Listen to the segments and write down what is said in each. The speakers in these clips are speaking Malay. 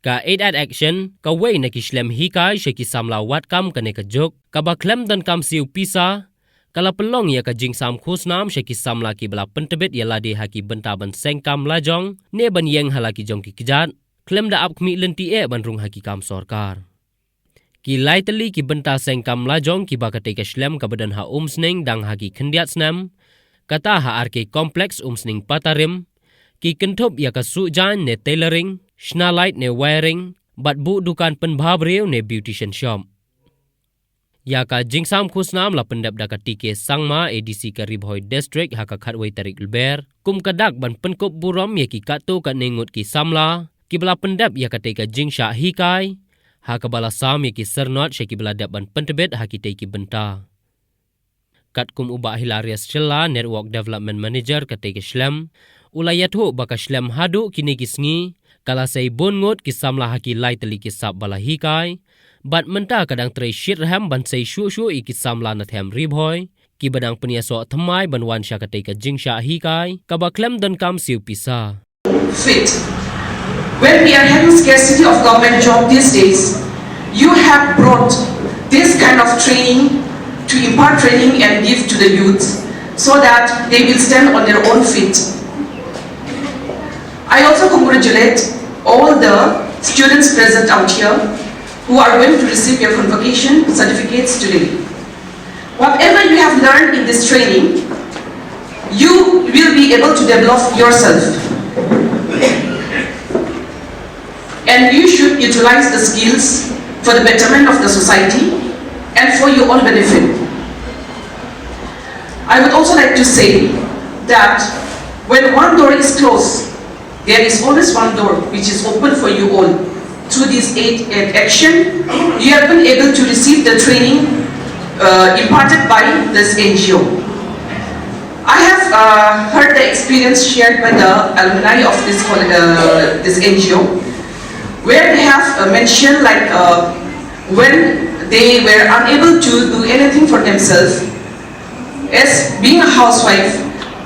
Ka aid at action ka way na kislem hikai she kisamla wat kam kane ka jok ka ba klem dan kam siu pisa kala pelong ya ka jingsam khusnam she kisamla ki bla pentebet ya ladi haki benta ban sengkam lajong ne ban yeng halaki jong ki kijat klem da ap khmi lenti e ban rung haki kam sarkar ki laiteli ki benta sengkam lajong ki ba ka te ka slem ka badan ha umsning dang haki khendiat snam kata ha arke kompleks umsning patarim ki kenthop ya ka sujan ne tailoring Schnalight ne wiring, bat bu dukan penbhabriu ne beautician shop. Ya ka jingsam khusnam la pendap daka tike sangma ADC ka Ribhoi district haka khatway tarik lber, kum kadak ban penkop buram ya ki kato ka nengut ki samla, ki bala pendap ya ka teka jingsha hikai, haka bala sam ya ki sernot syaki bala dap ban pentebet haki teki benta. Kat kum ubah Hilarious Shilla Network Development Manager ka teke shlem, ulayathu baka shlem hadu kini kisngi, kala say bongot kisamla haki lai teli kisap bala hikai bat menta kadang tray shit ham ban say shu ikisamla na them Ribhoi ki badang peniaso thamai ban wan sha ka jingsha hikai ka ba klem dan kam siu pisa fit. When we are having scarcity of government job these days, you have brought this kind of training to impart training and give to the youth so that they will stand on their own feet. I also congratulate all the students present out here who are going to receive your convocation certificates today. Whatever you have learned in this training, you will be able to develop yourself. And you should utilize the skills for the betterment of the society and for your own benefit. I would also like to say that when one door is closed, there is always one door which is open for you all. Through this aid and action, you have been able to receive the training imparted by this NGO. I have heard the experience shared by the alumni of this NGO, where they have mentioned like when they were unable to do anything for themselves, as being a housewife,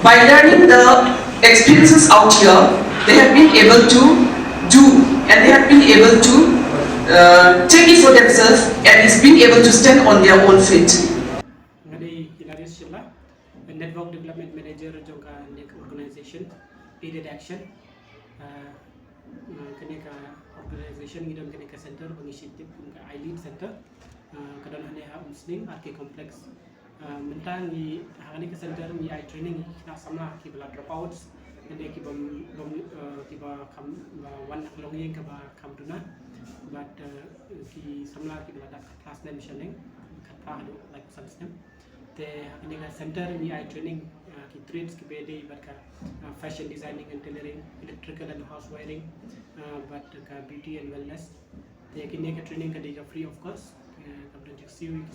by learning the experiences out here, they have been able to do and they have been able to take it for themselves and is being able to stand on their own feet. Ngadi Hilarious Shilla, Network Development Manager jongka nek organization aided action. Keneka organization ngidon keneka center initiative kunka ILEAD center. Kadon hane ha umsning arke complex. Mentang ni hane ke center ni I training na samla ki bala dropouts. Jadi kita kam wan longyeng ke kam tuna, but ki samla ki belada class name sharing kata adu like system. Te ini kan center ni I training ki trades ki bede but ka fashion designing and tailoring, electrical and house wiring, but ka beauty and wellness. Te kini ka training ka dia free of cost. Kemudian siu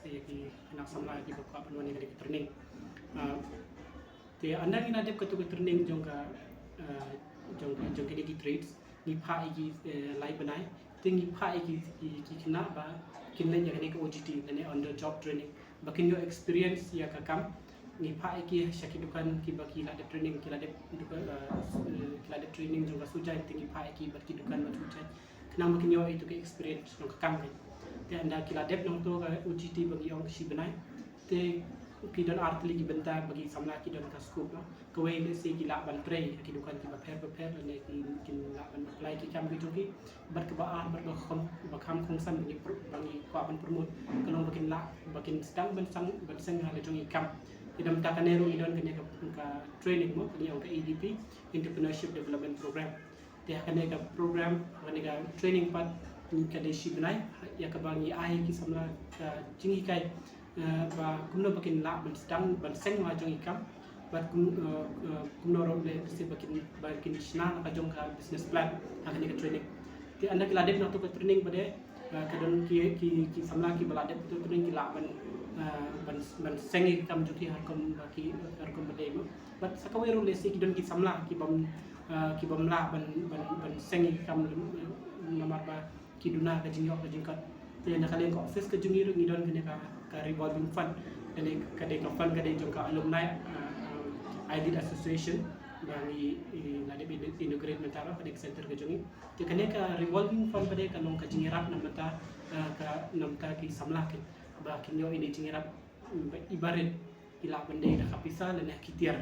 ki nak samla ki buka penuan yang kita training. Te anda ngina dep ketu training jongka digi trades ni pha iki lai banai te ni pha iki kina ba kinlen yang ni ke OGT ne on the job training bakin your experience ya ka kam ni pha iki syaki dukan ki baki la de training kila de training jongka sujai te ni pha iki baki dukan ma sujai kena bakin your itu ke experience jongka kam te anda kila dep nong to OGT bagi yang si banai te kidon artli ki benta bagi samla kidon ka scoop no kawai le se ki la ban tray ki dukan ki ba per le ki la ban apply ki kam ki jogi bat ka ba ar bat ba kham khong san ni bangi ko ban promote kalong bakin la bakin sedang ban sang hale jongi kam idam ta kanero idon kanya ka training mo kanya ka ADP Entrepreneurship Development Program te kanya ka program kanya ka training pat ni ka de shi banai ya ka bangi ai ki samla ka jingi kai ba kumno bakin la ban sedang ban seng ma jong ikam bat kumno rom le se bakin shna ka jong ka business plan akan ka training ti anda ki ladep na to ka training bade kadon ki samla ki baladep to training ki la ban seng ikam juki har kom bade mo bat sakawe rom le se ki don ki samla ki bam la ban seng ikam nomor ba ki duna ka jingkat te na kalen ko office ka jungi ro ngidon ka revolving fund dan kadang fund kadang jongka alumni ID Association bagi lade integrate mentara pada center ke jongi te kane ka revolving fund pada kanong ka jingirap na mata ka namta ki samla ke ba kinyo ini jingirap ibarit ila bende da kapisa dan kitiar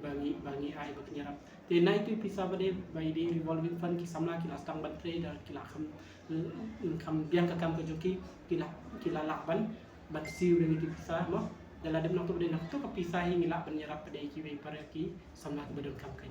bagi ai ba kinyarap te na itu pisa pada by di revolving fund ki samla ki lastang bantre da kila kam biang ka kam ke joki kila lakban bat siu dengan itu pisa mo dalam dem nak tu pada nak tu kapisa hingila penyerap pada ki para ki samla ke badon kam kai